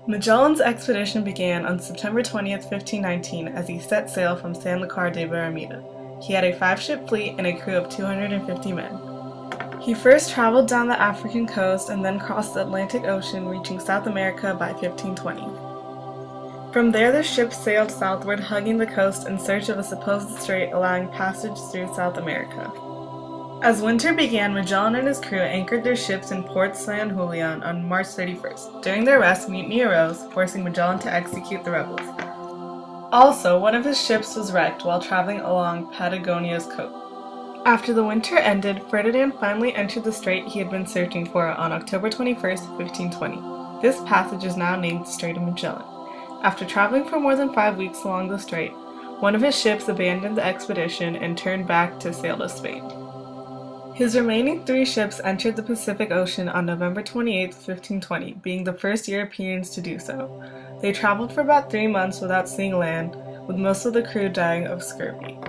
Magellan's expedition began on September 20th, 1519, as he set sail from Sanlúcar de Barrameda. He had a 5-ship fleet and a crew of 250 men. He first traveled down the African coast and then crossed the Atlantic Ocean, reaching South America by 1520. From there, the ship sailed southward, hugging the coast in search of a supposed strait allowing passage through South America. As winter began, Magellan and his crew anchored their ships in Port San Julian on March 31st. During their rest, mutiny arose, forcing Magellan to execute the rebels. Also, one of his ships was wrecked while traveling along Patagonia's coast. After the winter ended, Ferdinand finally entered the strait he had been searching for on October 21st, 1520. This passage is now named the Strait of Magellan. After traveling for more than 5 weeks along the strait, one of his ships abandoned the expedition and turned back to sail to Spain. His remaining 3 ships entered the Pacific Ocean on November 28, 1520, being the first Europeans to do so. They traveled for about 3 months without seeing land, with most of the crew dying of scurvy.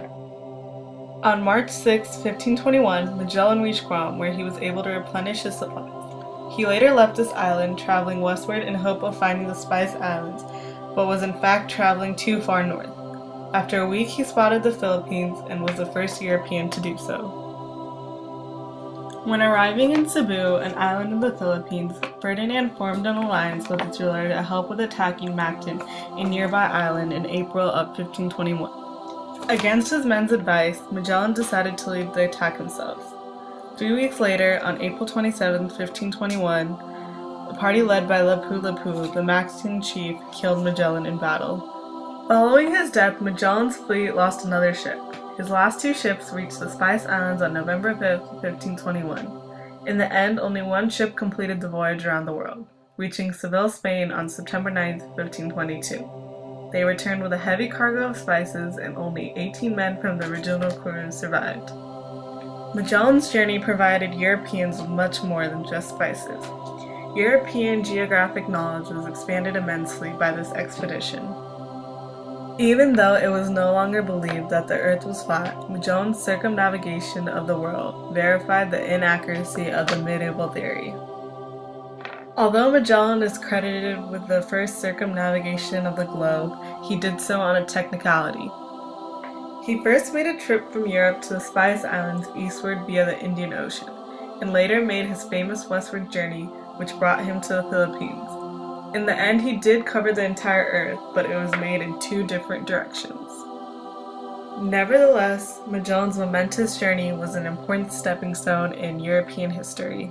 On March 6, 1521, Magellan reached Guam, where he was able to replenish his supplies. He later left this island, traveling westward in hope of finding the Spice Islands, but was in fact traveling too far north. After a week, he spotted the Philippines and was the first European to do so. When arriving in Cebu, an island in the Philippines, Ferdinand formed an alliance with its ruler to help with attacking Mactan, a nearby island, in April of 1521. Against his men's advice, Magellan decided to lead the attack himself. 3 weeks later, on April 27, 1521, a party led by Lapu-Lapu, the Mactan chief, killed Magellan in battle. Following his death, Magellan's fleet lost another ship. His last 2 ships reached the Spice Islands on November 5, 1521. In the end, only 1 ship completed the voyage around the world, reaching Seville, Spain on September 9, 1522. They returned with a heavy cargo of spices, and only 18 men from the original crew survived. Magellan's journey provided Europeans with much more than just spices. European geographic knowledge was expanded immensely by this expedition. Even though it was no longer believed that the Earth was flat, Magellan's circumnavigation of the world verified the inaccuracy of the medieval theory. Although Magellan is credited with the first circumnavigation of the globe, he did so on a technicality. He first made a trip from Europe to the Spice Islands eastward via the Indian Ocean, and later made his famous westward journey, which brought him to the Philippines. In the end, he did cover the entire Earth, but it was made in 2 different directions. Nevertheless, Magellan's momentous journey was an important stepping stone in European history.